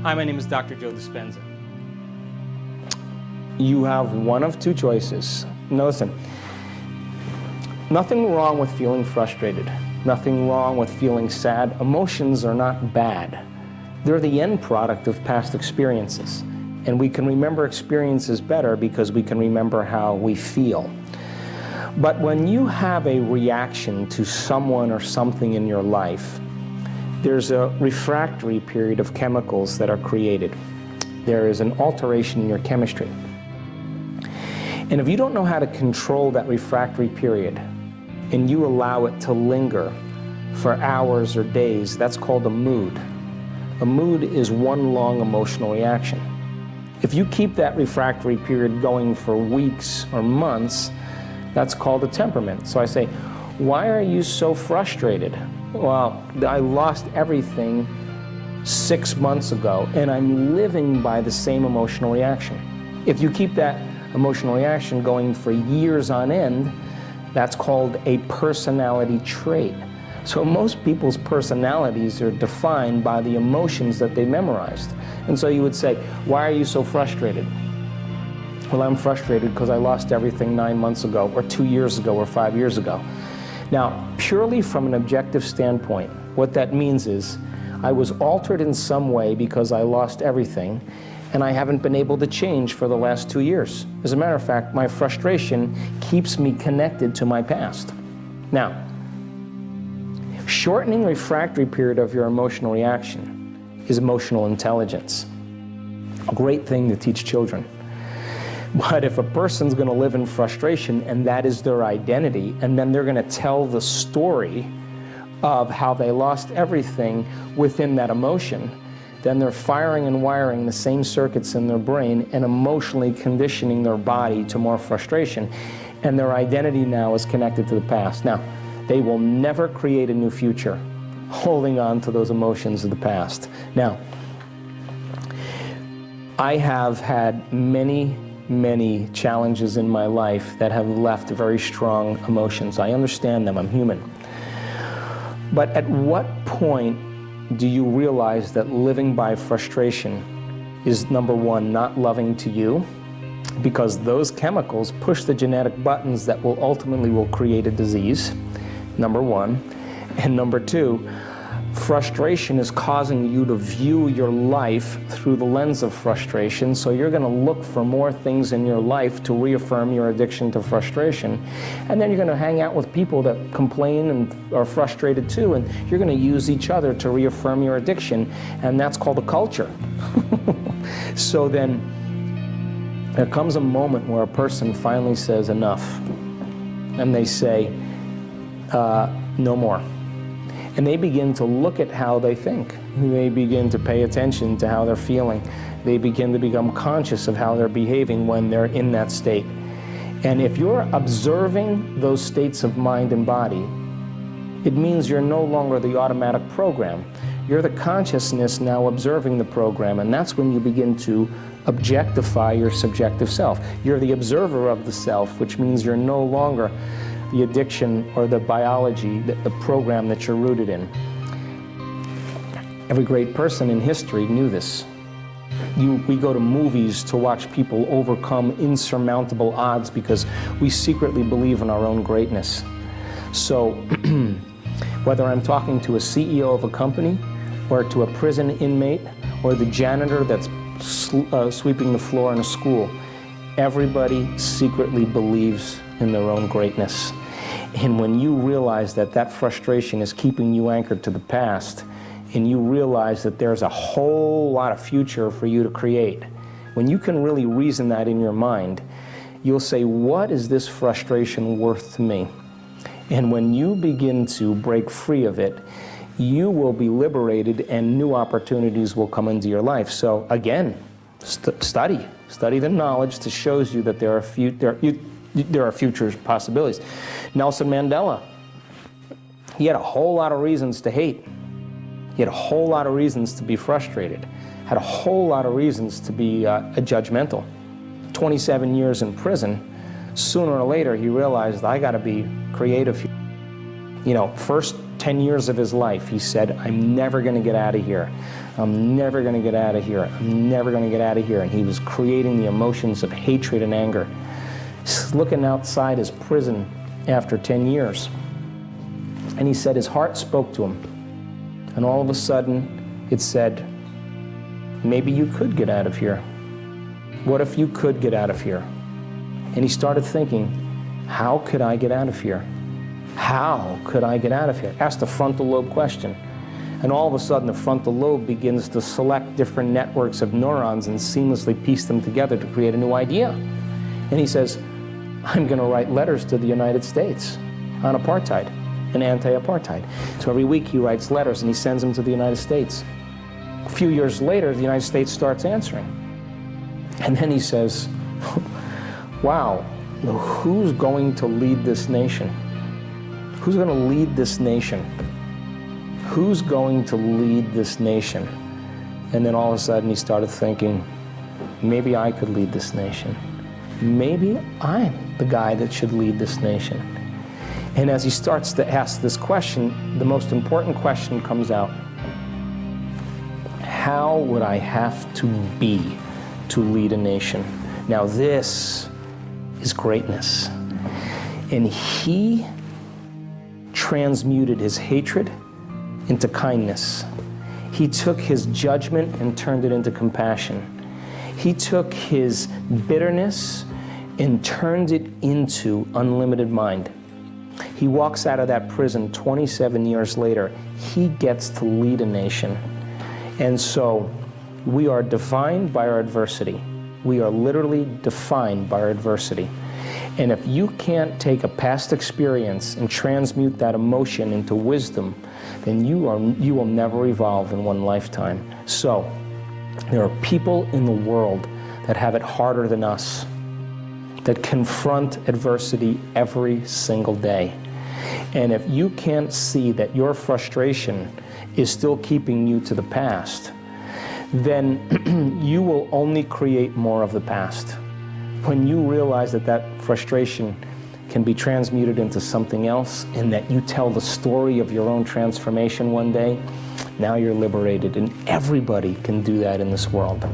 Hi, my name is Dr. Joe Dispenza. You have one of two choices. Now listen, nothing wrong with feeling frustrated. Nothing wrong with feeling sad. Emotions are not bad. They're the end product of past experiences. And we can remember experiences better because we can remember how we feel. But when you have a reaction to someone or something in your life, there's a refractory period of chemicals that are created. There is an alteration in your chemistry. And if you don't know how to control that refractory period, and you allow it to linger for hours or days, that's called a mood. A mood is one long emotional reaction. If you keep that refractory period going for weeks or months, that's called a temperament. So I say, why are you so frustrated? Well, I lost everything 6 months ago, and I'm living by the same emotional reaction. If you keep that emotional reaction going for years on end, that's called a personality trait. So most people's personalities are defined by the emotions that they memorized. And so you would say, why are you so frustrated? Well, I'm frustrated because I lost everything 9 months ago, or 2 years ago, or 5 years ago. Now, purely from an objective standpoint, what that means is I was altered in some way because I lost everything, and I haven't been able to change for the last 2 years. As a matter of fact, my frustration keeps me connected to my past. Now, shortening refractory period of your emotional reaction is emotional intelligence. A great thing to teach children. But if a person's going to live in frustration and that is their identity, and then they're going to tell the story of how they lost everything within that emotion, then they're firing and wiring the same circuits in their brain and emotionally conditioning their body to more frustration. And their identity now is connected to the past. Now, they will never create a new future holding on to those emotions of the past. Now, I have had many challenges in my life that have left very strong emotions. I understand them, I'm human. But at what point do you realize that living by frustration is, number one, not loving to you? Because those chemicals push the genetic buttons that will ultimately create a disease, number one. And number two, frustration is causing you to view your life through the lens of frustration, so you're going to look for more things in your life to reaffirm your addiction to frustration. And then you're going to hang out with people that complain and are frustrated too, and you're going to use each other to reaffirm your addiction, and that's called a culture. So then there comes a moment where a person finally says enough, and they say, no more. And they begin to look at how they think. They begin to pay attention to how they're feeling. They begin to become conscious of how they're behaving when they're in that state. And if you're observing those states of mind and body, it means you're no longer the automatic program. You're the consciousness now observing the program, and that's when you begin to objectify your subjective self. You're the observer of the self, which means you're no longer the addiction or the biology, the program that you're rooted in. Every great person in history knew this. We go to movies to watch people overcome insurmountable odds because we secretly believe in our own greatness. So whether I'm talking to a CEO of a company, or to a prison inmate, or the janitor that's sweeping the floor in a school, everybody secretly believes in their own greatness. And when you realize that that frustration is keeping you anchored to the past, and you realize that there's a whole lot of future for you to create, when you can really reason that in your mind, you'll say, what is this frustration worth to me? And when you begin to break free of it, you will be liberated and new opportunities will come into your life. So again, study the knowledge that shows you that there are future possibilities. Nelson Mandela, he had a whole lot of reasons to hate. He had a whole lot of reasons to be frustrated. Had a whole lot of reasons to be judgmental. 27 years in prison, sooner or later he realized, I got to be creative here. You know, first 10 years of his life, he said, I'm never going to get out of here. I'm never going to get out of here. I'm never going to get out of here. And he was creating the emotions of hatred and anger. He's looking outside his prison after 10 years. And he said his heart spoke to him. And all of a sudden, it said, maybe you could get out of here. What if you could get out of here? And he started thinking, how could I get out of here? How could I get out of here? Asked the frontal lobe question. And all of a sudden, the frontal lobe begins to select different networks of neurons and seamlessly piece them together to create a new idea. And he says, I'm going to write letters to the United States on apartheid and anti-apartheid. So every week he writes letters and he sends them to the United States. A few years later, the United States starts answering. And then he says, wow, who's going to lead this nation? Who's going to lead this nation? Who's going to lead this nation? And then all of a sudden he started thinking, maybe I could lead this nation. Maybe I'm the guy that should lead this nation. And as he starts to ask this question, the most important question comes out. How would I have to be to lead a nation? Now this is greatness. And he transmuted his hatred into kindness. He took his judgment and turned it into compassion. He took his bitterness and turned it into unlimited mind. He walks out of that prison 27 years later. He gets to lead a nation. And so we are defined by our adversity. We are literally defined by our adversity. And if you can't take a past experience and transmute that emotion into wisdom, then you will never evolve in one lifetime. So there are people in the world that have it harder than us, that confront adversity every single day. And if you can't see that your frustration is still keeping you to the past, then you will only create more of the past. When you realize that that frustration can be transmuted into something else and that you tell the story of your own transformation one day, now you're liberated, and everybody can do that in this world.